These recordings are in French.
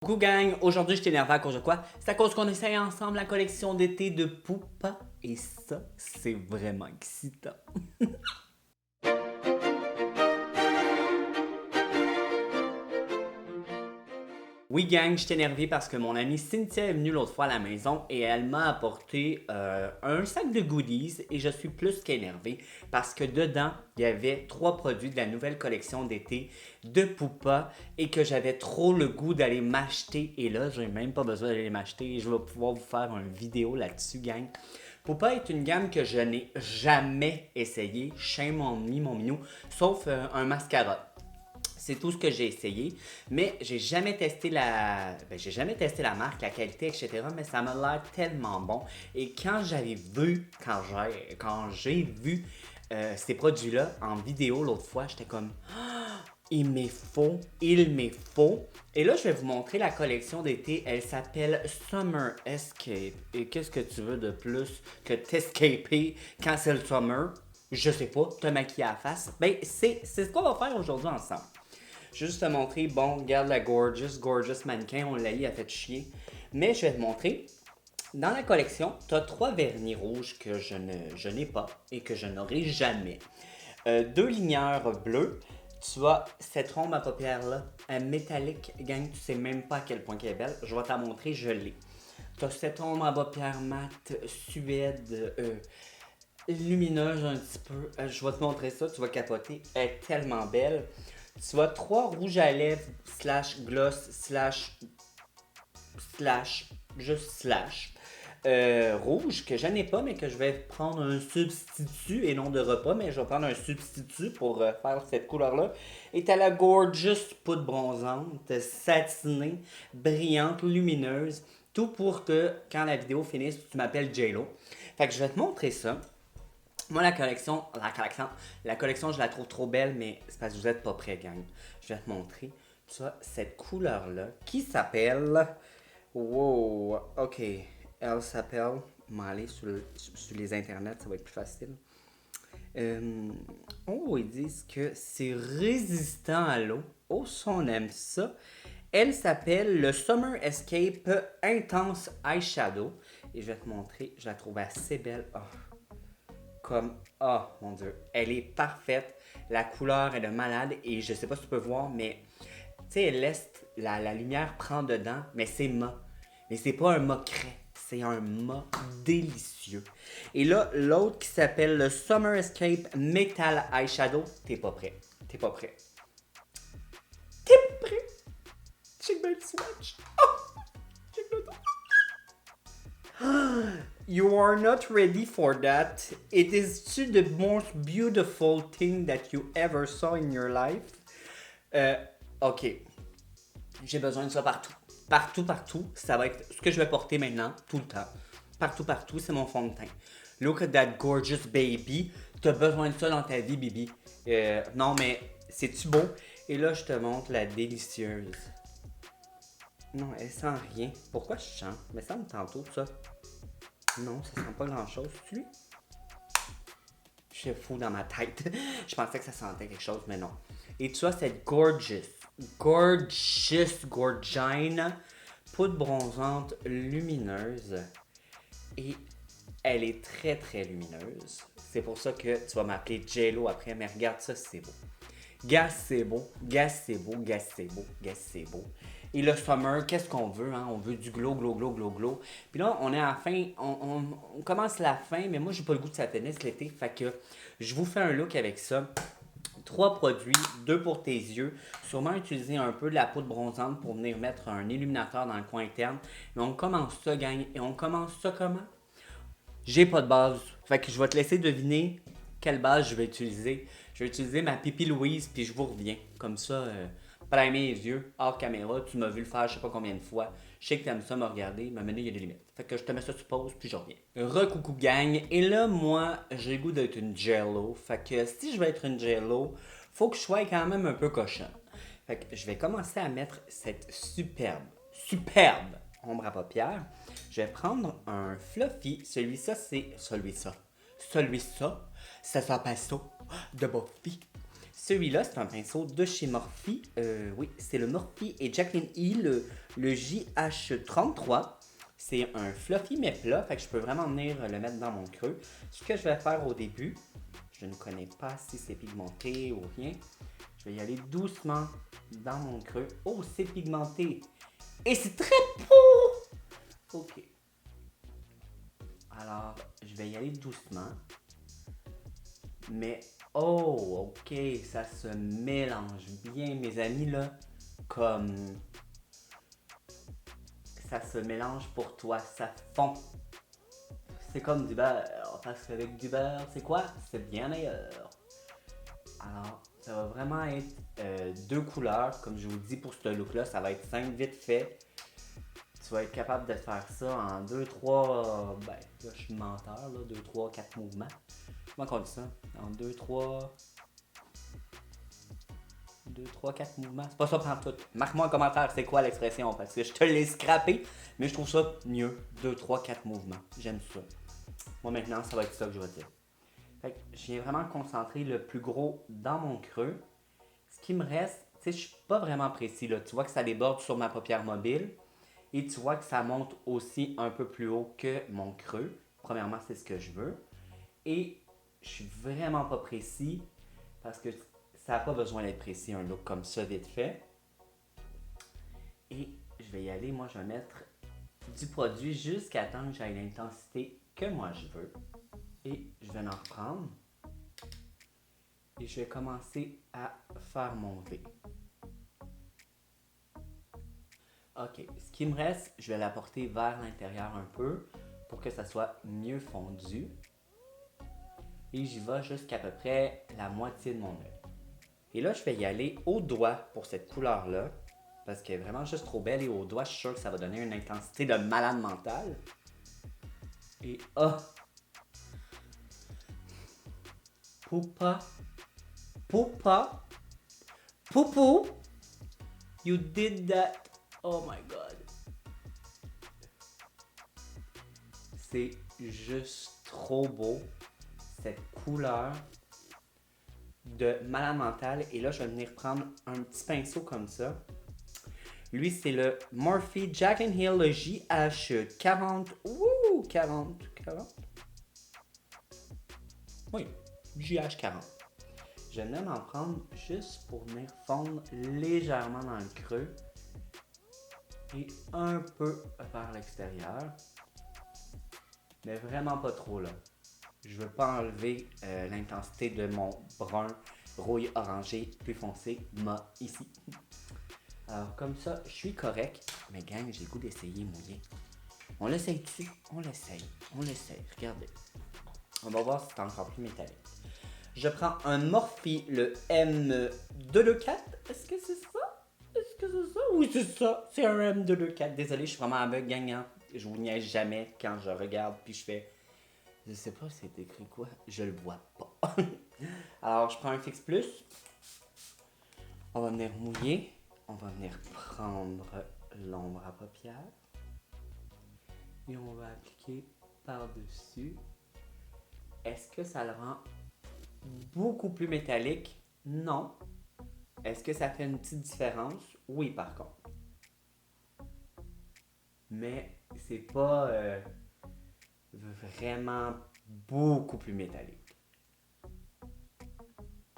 Coucou gang, aujourd'hui je t'énerve à cause de quoi? C'est à cause qu'on essaye ensemble la collection d'été de Poupa et ça, c'est vraiment excitant. Oui gang, je t'ai énervé parce que mon amie Cynthia est venue l'autre fois à la maison et elle m'a apporté un sac de goodies et je suis plus qu'énervé parce que dedans, il y avait 3 produits de la nouvelle collection d'été de Poupa et que j'avais trop le goût d'aller m'acheter et là, j'ai même pas besoin d'aller m'acheter et je vais pouvoir vous faire une vidéo là-dessus gang. Poupa est une gamme que je n'ai jamais essayé, shame on me mon minou, sauf un mascara. C'est tout ce que j'ai essayé, mais j'ai jamais testé j'ai jamais testé la marque, la qualité, etc. Mais ça m'a l'air tellement bon. Et quand j'ai vu ces produits-là en vidéo l'autre fois, j'étais comme, il m'est faux, il m'est faux. Et là, je vais vous montrer la collection d'été. Elle s'appelle Summer Escape. Et qu'est-ce que tu veux de plus que t'escaper quand c'est le summer? Je sais pas, te maquiller à la face. Ben, c'est ce qu'on va faire aujourd'hui ensemble. Je vais juste te montrer, bon, regarde la gorgeous mannequin, on l'a eu, elle a fait chier. Mais je vais te montrer, dans la collection, tu as 3 vernis rouges que je n'ai pas et que je n'aurai jamais. 2 ligneurs bleus. Tu as cette ombre à paupières-là, métallique, gang, tu sais même pas à quel point elle est belle. Je vais te la montrer, je l'ai. Tu as cette ombre à paupières mat, suède, lumineuse un petit peu. Je vais te montrer ça, tu vas capoter. Elle est tellement belle. Tu vois 3 rouges à lèvres slash gloss slash rouge que je n'ai pas mais que je vais prendre un substitut et non de repas mais je vais prendre un substitut pour faire cette couleur là et t'as la gorgeous poudre bronzante satinée brillante lumineuse tout pour que quand la vidéo finisse tu m'appelles J-Lo. Fait que je vais te montrer ça. Moi, la collection, je la trouve trop belle, mais c'est parce que vous n'êtes pas prêts, gang. Je vais te montrer. Tu vois, cette couleur-là, qui s'appelle... Wow, ok. Elle s'appelle... Je vais aller sur les internets, ça va être plus facile. Ils disent que c'est résistant à l'eau. Oh, ça, on aime ça. Elle s'appelle le Summer Escape Intense Eyeshadow. Et je vais te montrer, je la trouve assez belle. Oh. Comme, oh mon dieu, elle est parfaite, la couleur est de malade et je sais pas si tu peux voir, mais tu sais, elle laisse la lumière prendre dedans, mais c'est mat. Mais c'est pas un mat craie, c'est un mat délicieux. Et là, l'autre qui s'appelle le Summer Escape Metal Eyeshadow, t'es pas prêt, t'es pas prêt. T'es pas prêt? Check bien le swatch. Oh! Check le dos. You are not ready for that. It is the most beautiful thing that you ever saw in your life. Ok. J'ai besoin de ça partout. Partout. Ça va être ce que je vais porter maintenant, tout le temps. Partout, c'est mon fond de teint. Look at that gorgeous baby. T'as besoin de ça dans ta vie, Bibi. Non, mais c'est-tu beau? Et là, je te montre la délicieuse. Non, elle sent rien. Pourquoi je chante? Mais ça me tantôt, ça. Non, ça sent pas grand-chose. Tu lui? Je suis fou dans ma tête. Je pensais que ça sentait quelque chose, mais non. Et tu as cette gorgeous poudre bronzante lumineuse. Et elle est très, très lumineuse. C'est pour ça que tu vas m'appeler J-Lo après, mais regarde ça, c'est beau. C'est beau. Et le summer, qu'est-ce qu'on veut, hein? On veut du glow. Puis là, on est à la fin, on commence la fin, mais moi, j'ai pas le goût de ça finisse l'été. Fait que je vous fais un look avec ça. 3 produits, 2 pour tes yeux. Sûrement utiliser un peu de la poudre bronzante pour venir mettre un illuminateur dans le coin interne. Mais on commence ça, gang. Et on commence ça comment? J'ai pas de base. Fait que je vais te laisser deviner quelle base je vais utiliser. Je vais utiliser ma Pipi Louise, puis je vous reviens. Comme ça, primer les yeux, hors caméra. Tu m'as vu le faire je sais pas combien de fois. Je sais que t'aimes ça me regarder, mais maintenant il y a des limites. Fait que je te mets ça sur pause, puis je reviens. Recoucou gang. Et là, moi, j'ai le goût d'être une J-Lo. Fait que si je veux être une J-Lo, faut que je sois quand même un peu cochonne. Fait que je vais commencer à mettre cette superbe ombre à paupières. Je vais prendre un fluffy. Celui-là, ça s'appelle pinceau de Buffy. Celui-là, c'est un pinceau de chez Morphe. Oui, c'est le Morphe et Jacqueline E, le JH33. C'est un fluffy mais plat, fait que je peux vraiment venir le mettre dans mon creux. Ce que je vais faire au début, je ne connais pas si c'est pigmenté ou rien. Je vais y aller doucement dans mon creux. Oh, c'est pigmenté! Et c'est très beau! Ok. Alors, je vais y aller doucement. Mais, oh, ok, ça se mélange bien, mes amis, là. Comme ça se mélange pour toi, ça fond. C'est comme du beurre, parce qu'avec du beurre, c'est quoi? C'est bien meilleur. Alors, ça va vraiment être deux couleurs, comme je vous dis pour ce look-là, ça va être simple, vite fait. Tu vas être capable de faire ça en 2-3, ben là je suis menteur, là, 2-3-4 mouvements. Comment on dit ça? En 2-3-4 mouvements. C'est pas ça prend tout. Marque-moi en commentaire c'est quoi l'expression, parce que je te l'ai scrappé, mais je trouve ça mieux. 2-3-4 mouvements. J'aime ça. Moi maintenant, ça va être ça que je vais dire. Fait que je viens vraiment concentrer le plus gros dans mon creux. Ce qui me reste, tu sais, je suis pas vraiment précis là. Tu vois que ça déborde sur ma paupière mobile. Et tu vois que ça monte aussi un peu plus haut que mon creux. Premièrement, c'est ce que je veux. Et je suis vraiment pas précis parce que ça n'a pas besoin d'être précis, un look comme ça, vite fait. Et je vais y aller, moi je vais mettre du produit jusqu'à temps que j'aille l'intensité que moi je veux. Et je vais en reprendre. Et je vais commencer à faire mon V. Ok, ce qui me reste, je vais l'apporter vers l'intérieur un peu pour que ça soit mieux fondu. Et j'y vais jusqu'à peu près la moitié de mon œil. Et là, je vais y aller au doigt pour cette couleur-là, parce qu'elle est vraiment juste trop belle et au doigt, je suis sûr que ça va donner une intensité de malade mental. Et ah! Poupa! Poupa! Poupou! You did that! Oh my god! C'est juste trop beau, cette couleur de malade mental. Et là, je vais venir prendre un petit pinceau comme ça. Lui, c'est le Morphe Jack and Hill, le JH40. Ouh, 40. Oui, JH40. Je vais en prendre juste pour venir fondre légèrement dans le creux et un peu vers l'extérieur. Mais vraiment pas trop là. Je veux pas enlever l'intensité de mon brun rouille orangé plus foncé mat ici. Alors comme ça, je suis correct. Mais gang, j'ai le goût d'essayer mouillé. On l'essaye-tu? On l'essaye. Regardez. On va voir si c'est encore plus métallique. Je prends un Morphe, le M224. Est-ce que c'est ça? Oui, c'est ça. C'est un M224. Désolé, je suis vraiment aveugle, gagnant. Je vous niaise jamais quand je regarde puis je fais... Je sais pas c'est écrit quoi. Je le vois pas. Alors, je prends un Fix Plus. On va venir mouiller. On va venir prendre l'ombre à paupières. Et on va appliquer par-dessus. Est-ce que ça le rend beaucoup plus métallique? Non. Est-ce que ça fait une petite différence? Oui, par contre. Mais c'est pas vraiment beaucoup plus métallique.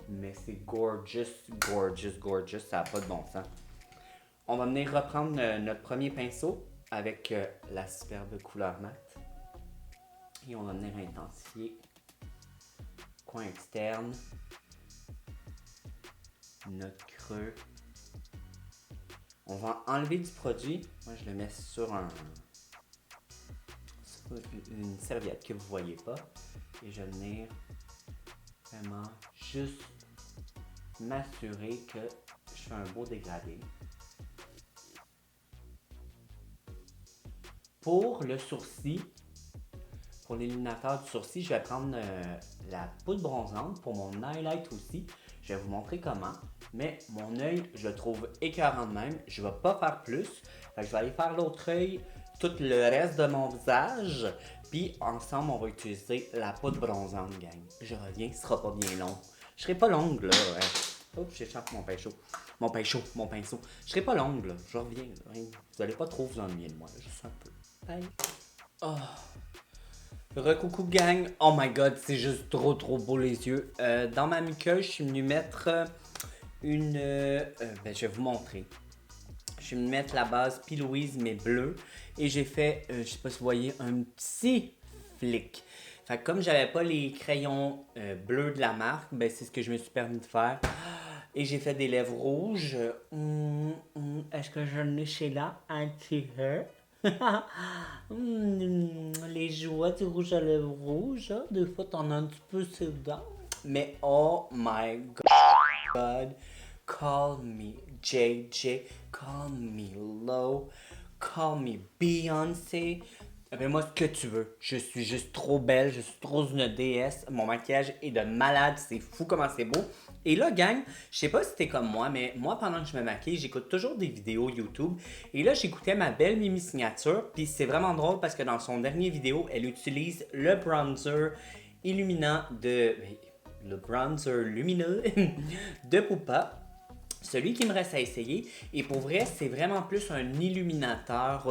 Mais c'est gorgeous. Ça n'a pas de bon sens. On va venir reprendre notre premier pinceau avec la superbe couleur mat. Et on va venir intensifier. Coin externe. Notre creux. On va enlever du produit. Moi, je le mets sur une serviette que vous ne voyez pas. Et je vais venir vraiment juste m'assurer que je fais un beau dégradé. Pour le sourcil, pour l'illuminateur du sourcil, je vais prendre la poudre bronzante pour mon highlight aussi. Je vais vous montrer comment. Mais mon œil, je le trouve écœurant de même. Je ne vais pas faire plus. Fait que je vais aller faire l'autre œil, tout le reste de mon visage. Puis ensemble, on va utiliser la poudre bronzante, gang. Je reviens, ce sera pas bien long. Je serai pas longue là. Ouais. Oups, j'échappe mon pain chaud. Mon pinceau. Je serai pas longue, là. Je reviens. Là. Vous allez pas trop vous ennuyer de moi, là. Juste un peu. Bye. Oh. Recoucou gang. Oh my god, c'est juste trop beau les yeux. Dans ma muqueuse, je suis venu mettre une... je vais vous montrer. Je suis venu mettre la base P. Louise, mais bleue. Et j'ai fait, je sais pas si vous voyez, un petit flic. Fait que comme j'avais pas les crayons bleus de la marque, ben c'est ce que je me suis permis de faire. Et j'ai fait des lèvres rouges. Est-ce que je l'ai chez là? Un petit peu. Les joies du rouge à lèvres rouge, hein? Des fois t'en as un petit peu sur dedans. Mais oh my god, call me JJ, call me Low, call me Beyoncé. Appelle-moi ce que tu veux. Je suis juste trop belle, je suis trop une déesse. Mon maquillage est de malade, c'est fou comment c'est beau. Et là, gang, je sais pas si t'es comme moi, mais moi, pendant que je me maquille, j'écoute toujours des vidéos YouTube. Et là, j'écoutais ma belle Mimi Signature. Puis c'est vraiment drôle parce que dans son dernier vidéo, elle utilise le bronzer illuminant de... Le bronzer lumineux de Pupa. Celui qui me reste à essayer, et pour vrai, c'est vraiment plus un illuminateur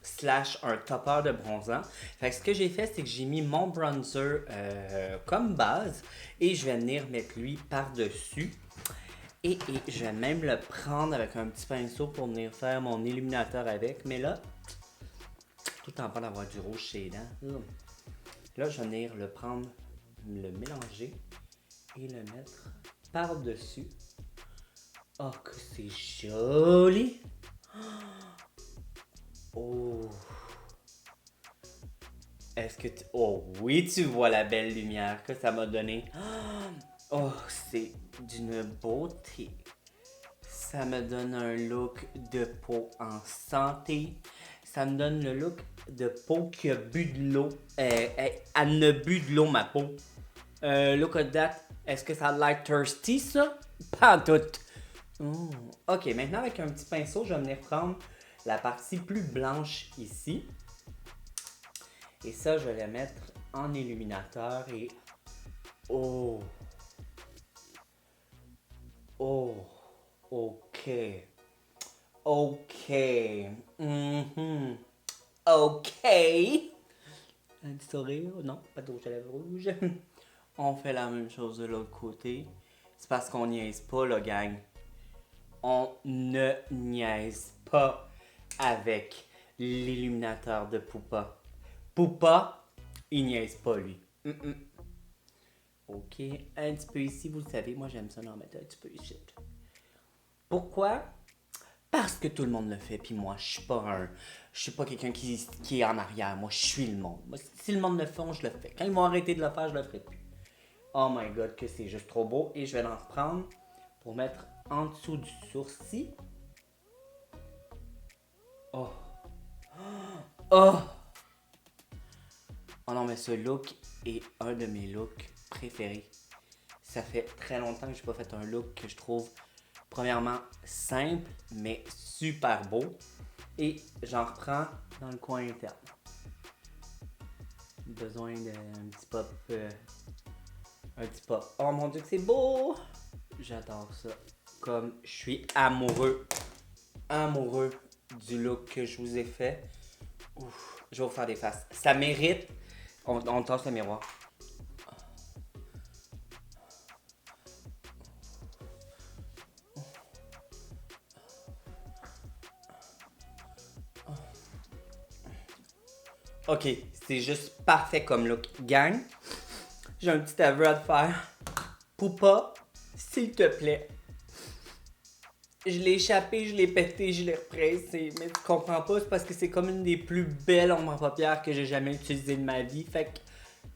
slash un topper de bronzant. Fait que ce que j'ai fait, c'est que j'ai mis mon bronzer comme base, et je vais venir mettre lui par-dessus. Et je vais même le prendre avec un petit pinceau pour venir faire mon illuminateur avec. Mais là, tout en pas d'avoir du rouge chez les dents. Là, je vais venir le prendre, le mélanger, et le mettre par-dessus. Oh, que c'est joli! Oh! Est-ce que tu... Oh oui, tu vois la belle lumière que ça m'a donné. Oh, c'est d'une beauté. Ça me donne un look de peau en santé. Ça me donne le look de peau qui a bu de l'eau. Elle a bu de l'eau, ma peau. Look at that. Est-ce que ça a l'air thirsty, ça? Pas en tout. Oh. Ok, maintenant avec un petit pinceau, je vais venir prendre la partie plus blanche ici. Et ça, je vais la mettre en illuminateur et... Oh! Oh! Ok! Ok! Ok! Un petit sourire? Non, pas de rouge à lèvres rouge. On fait la même chose de l'autre côté. C'est parce qu'on niaise pas, là, gang. On ne niaise pas avec l'illuminateur de Pupa. Pupa, il niaise pas, lui. Ok, un petit peu ici, vous le savez, moi j'aime ça en mettre un petit peu ici. Pourquoi? Parce que tout le monde le fait, puis moi je suis pas quelqu'un qui est en arrière. Moi je suis le monde. Moi, si le monde le fait, je le fais. Quand ils vont arrêter de le faire, je le ferai plus. Oh my god, que c'est juste trop beau. Et je vais l'en reprendre pour mettre en dessous du sourcil. Oh. Oh. Oh non, mais ce look est un de mes looks préférés. Ça fait très longtemps que j'ai pas fait un look que je trouve premièrement simple, mais super beau. Et j'en reprends dans le coin interne. Besoin d'un petit pop. Un petit pop. Oh mon dieu que c'est beau! J'adore ça. Comme je suis amoureux du look que je vous ai fait. Ouf, je vais vous faire des faces. Ça mérite. On tasse le miroir. Ok, c'est juste parfait comme look. Gang, j'ai un petit aveu à te faire. Pupa, s'il te plaît. Je l'ai échappé, je l'ai pété, je l'ai repressé. Mais tu comprends pas, c'est parce que c'est comme une des plus belles ombres à paupières que j'ai jamais utilisées de ma vie. Fait que,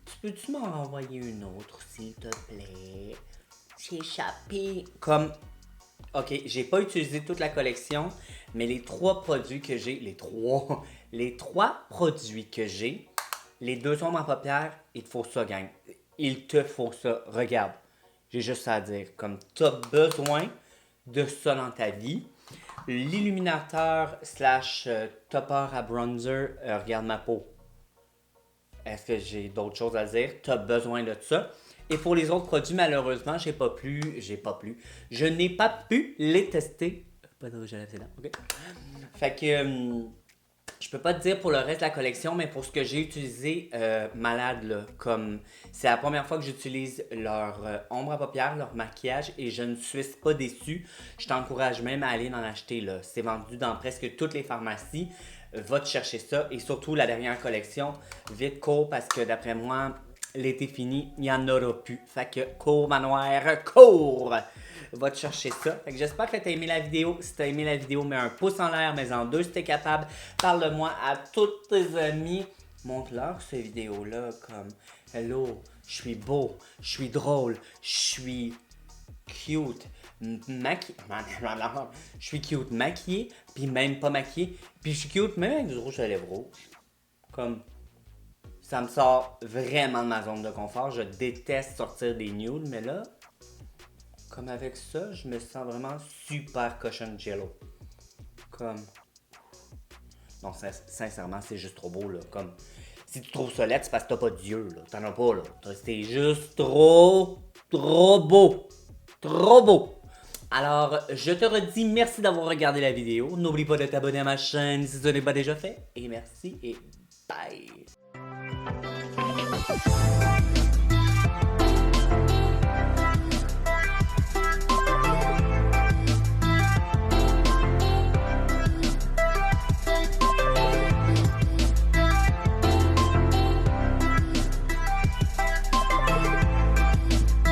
tu peux-tu m'en renvoyer une autre, s'il te plaît? J'ai échappé. Comme, ok, j'ai pas utilisé toute la collection, mais les trois produits que j'ai, les trois produits que j'ai, les deux ombres à paupières, il te faut ça, gang. Il te faut ça. Regarde, j'ai juste ça à dire. Comme, t'as besoin de ça dans ta vie. L'illuminateur slash topper à bronzer, regarde ma peau. Est-ce que j'ai d'autres choses à dire? T'as besoin de ça. Et pour les autres produits, malheureusement, je n'ai pas pu les tester. Pas de rouge à lèvres, c'est là, ok? Fait que je peux pas te dire pour le reste de la collection, mais pour ce que j'ai utilisé, malade là, comme c'est la première fois que j'utilise leur ombre à paupières, leur maquillage, et je ne suis pas déçue. Je t'encourage même à aller en acheter là. C'est vendu dans presque toutes les pharmacies. Va te chercher ça, et surtout la dernière collection, vite cours parce que d'après moi, l'été fini, il n'y en aura plus. Fait que cours manoir, cours! Va te chercher ça. Fait que j'espère que t'as aimé la vidéo. Si t'as aimé la vidéo, mets un pouce en l'air, mets en deux si t'es capable. Parle-moi à tous tes amis. Montre-leur cette vidéo-là comme hello, je suis beau, je suis drôle, je suis cute, maquillé. Je suis cute maquillé, puis même pas maquillé. Puis je suis cute même avec du rouge à lèvres rouge. Comme ça me sort vraiment de ma zone de confort. Je déteste sortir des nudes, mais là, comme avec ça, je me sens vraiment super cochon jello. Comme... Non, sincèrement, c'est juste trop beau, là. Comme... Si tu trouves ça laid, c'est parce que t'as pas d'yeux, là. T'en as pas, là. C'est juste trop beau. Trop beau. Alors, je te redis merci d'avoir regardé la vidéo. N'oublie pas de t'abonner à ma chaîne si ce n'est pas déjà fait. Et merci et bye.